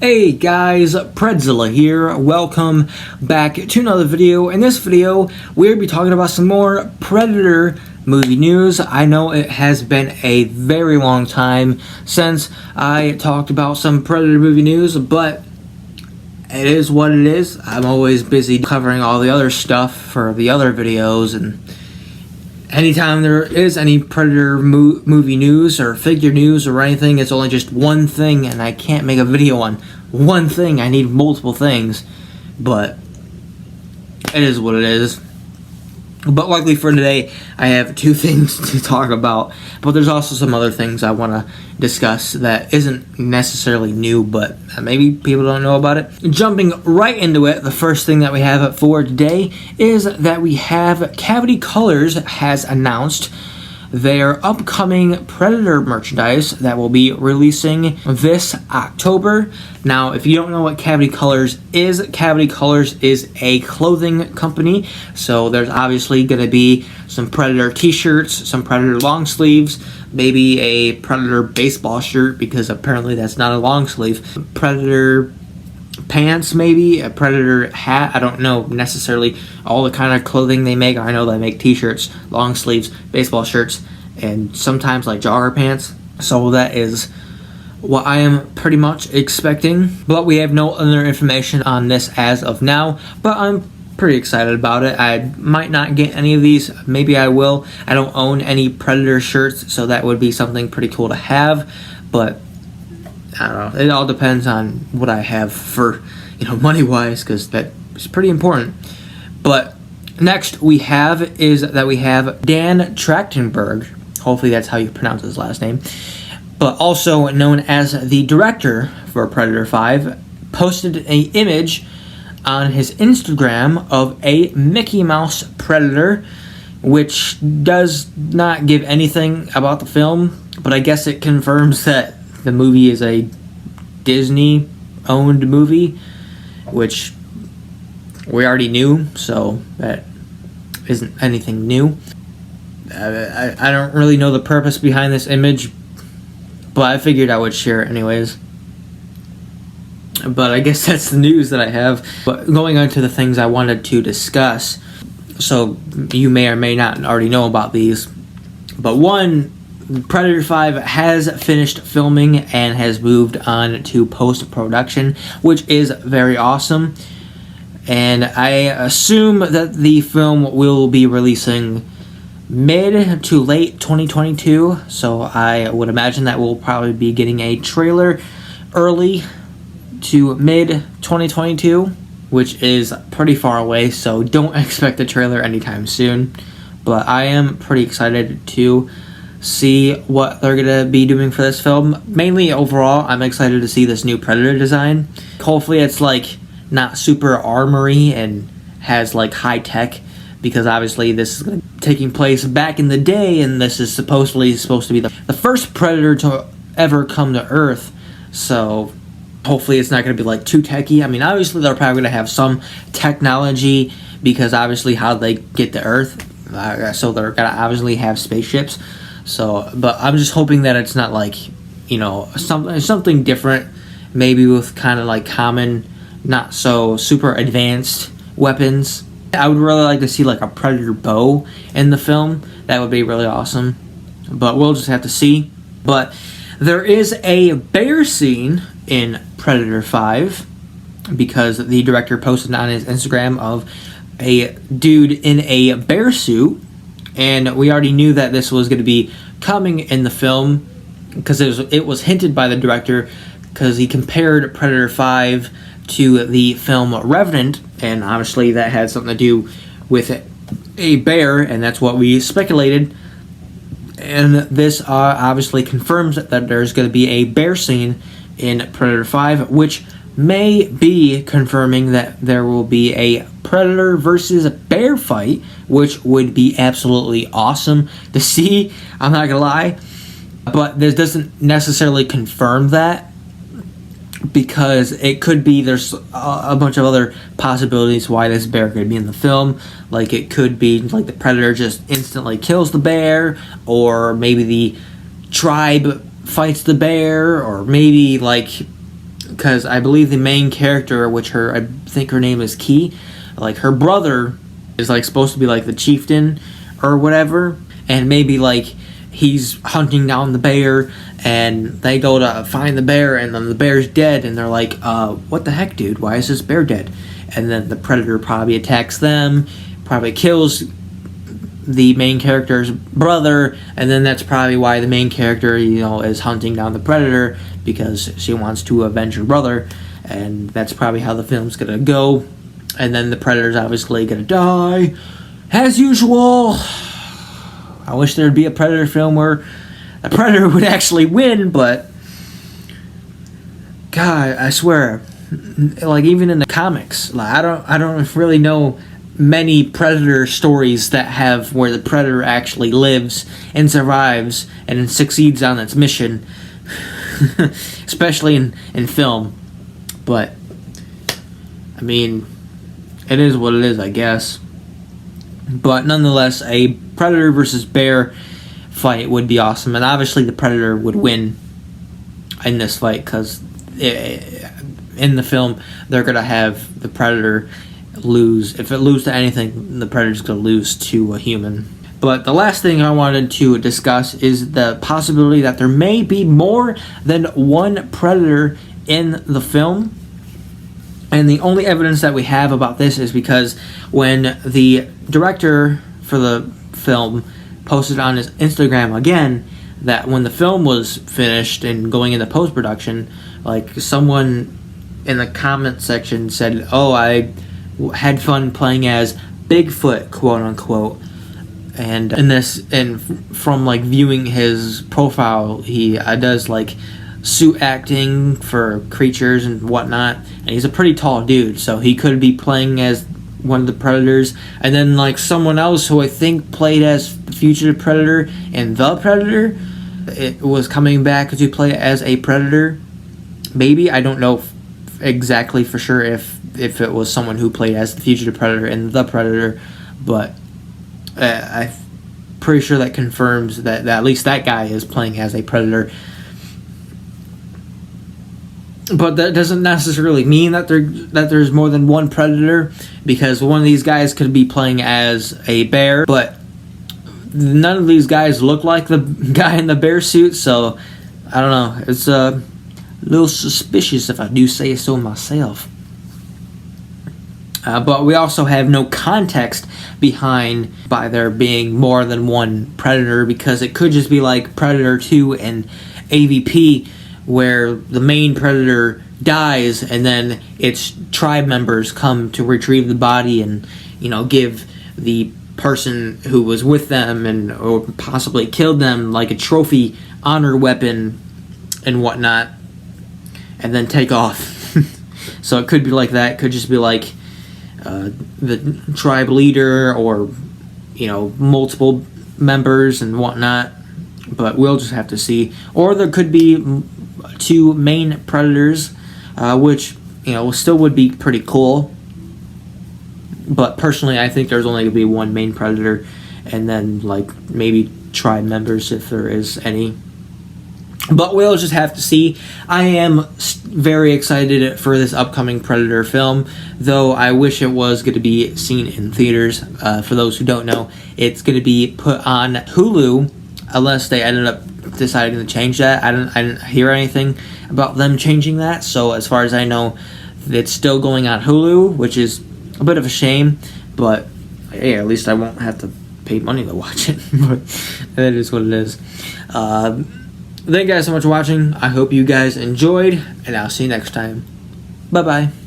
Hey guys, Predzilla here. Welcome back to another video. In this video, we'll be talking about some more Predator movie news. I know it has been a very long time since I talked about some Predator movie news, but it is what it is. I'm always busy covering all the other stuff for the other videos, and anytime there is any Predator movie news or figure news or anything, it's only just one thing, and I can't make a video on one thing. I need multiple things, but it is what it is. But luckily for today, I have two things to talk about, but there's also some other things I want to discuss that isn't necessarily new, but maybe people don't know about it. Jumping right into it, the first thing that we have for today is that we have CavityColors has announced their upcoming Predator merchandise that will be releasing this October. Now, if you don't know what CavityColors is a clothing company, so there's obviously going to be some Predator t-shirts, some Predator long sleeves, maybe a Predator baseball shirt, because apparently that's not a long sleeve, Predator pants, maybe a Predator hat. I don't know necessarily all the kind of clothing they make. I know they make t-shirts, long sleeves, baseball shirts, and sometimes like jogger pants. So that is what I am pretty much expecting, but we have no other information on this as of now, but I'm pretty excited about it. I might not get any of these, maybe I will. I don't own any Predator shirts, so that would be something pretty cool to have, but I don't know. It all depends on what I have for, money-wise, because that is pretty important. But next we have Dan Trachtenberg. Hopefully that's how you pronounce his last name. But also known as the director for Predator 5, posted an image on his Instagram of a Mickey Mouse Predator, which does not give anything about the film, but I guess it confirms that the movie is a Disney-owned movie, which we already knew, so that isn't anything new. I don't really know the purpose behind this image, but I figured I would share it anyways. But I guess that's the news that I have. But going on to the things I wanted to discuss, so you may or may not already know about these, but one, Predator 5 has finished filming and has moved on to post-production, which is very awesome. And I assume that the film will be releasing mid to late 2022, so I would imagine that we'll probably be getting a trailer early to mid 2022, which is pretty far away, so don't expect a trailer anytime soon. But I am pretty excited to see what they're gonna be doing for this film. Mainly overall, I'm excited to see this new Predator design. Hopefully it's like not super armory and has like high tech, because obviously this is taking place back in the day, and this is supposed to be the first Predator to ever come to Earth. So hopefully it's not gonna be like too techy. I mean, obviously they're probably gonna have some technology, because obviously how they get to Earth, so they're gonna obviously have spaceships. So, but I'm just hoping that it's not like, something different, maybe with kind of like common, not so super advanced weapons. I would really like to see like a Predator bow in the film. That would be really awesome, but we'll just have to see. But there is a bear scene in Predator 5, because the director posted on his Instagram of a dude in a bear suit. And we already knew that this was going to be coming in the film, because it was hinted by the director, because he compared Predator 5 to the film Revenant, and obviously that had something to do with a bear, and that's what we speculated. And this obviously confirms that there's going to be a bear scene in Predator 5, which may be confirming that there will be a Predator versus a bear fight, which would be absolutely awesome to see. I'm not gonna lie, but this doesn't necessarily confirm that, because it could be there's a bunch of other possibilities why this bear could be in the film. Like, it could be like the Predator just instantly kills the bear, or maybe the tribe fights the bear, or maybe like because I believe the main character, which I think her name is Key, like her brother is like supposed to be like the chieftain or whatever, and maybe like he's hunting down the bear, and they go to find the bear, and then the bear's dead, and they're like, what the heck, dude? Why is this bear dead? And then the predator probably attacks them, probably kills the main character's brother, and then that's probably why the main character, is hunting down the predator, because she wants to avenge her brother, and that's probably how the film's gonna go. And then the predator's obviously gonna die, as usual. I wish there'd be a Predator film where the Predator would actually win, but God, I swear, like even in the comics, like I don't really know many Predator stories that have where the Predator actually lives and survives and succeeds on its mission, especially in film. But I mean, it is what it is, I guess. But nonetheless, a Predator versus bear fight would be awesome, and obviously the Predator would win in this fight, because in the film they're gonna have the Predator lose. If it loses to anything, the Predator's gonna lose to a human. But the last thing I wanted to discuss is the possibility that there may be more than one Predator in the film. And the only evidence that we have about this is because when the director for the film posted on his Instagram again that when the film was finished and going into post-production, like someone in the comment section said, "Oh, I had fun playing as Bigfoot, quote unquote." And from like viewing his profile, he does like suit acting for creatures and whatnot, and he's a pretty tall dude, so he could be playing as one of the Predators. And then like someone else who I think played as the fugitive Predator and the Predator, it was coming back to play as a Predator. Maybe, I don't know exactly for sure if it was someone who played as the fugitive Predator and the Predator, but I'm pretty sure that confirms that at least that guy is playing as a Predator. But that doesn't necessarily mean that there's more than one Predator, because one of these guys could be playing as a bear, but none of these guys look like the guy in the bear suit, so I don't know. It's a little suspicious, if I do say so myself. But we also have no context behind by there being more than one Predator, because it could just be like Predator 2 and AVP, where the main Predator dies and then its tribe members come to retrieve the body and, give the person who was with them or possibly killed them like a trophy honor weapon and whatnot, and then take off. So it could be like that. It could just be like the tribe leader or, multiple members and whatnot. But we'll just have to see. Or there could be two main Predators, which still would be pretty cool. But personally, I think there's only going to be one main Predator, and then like maybe tribe members if there is any. But we'll just have to see. I am very excited for this upcoming Predator film, though I wish it was going to be seen in theaters. For those who don't know, it's going to be put on Hulu, unless they ended up deciding to change that. I didn't hear anything about them changing that, so as far as I know, it's still going on Hulu, which is a bit of a shame, but hey, at least I won't have to pay money to watch it. But that is what it is. Thank you guys so much for watching. I hope you guys enjoyed, and I'll see you next time. Bye bye.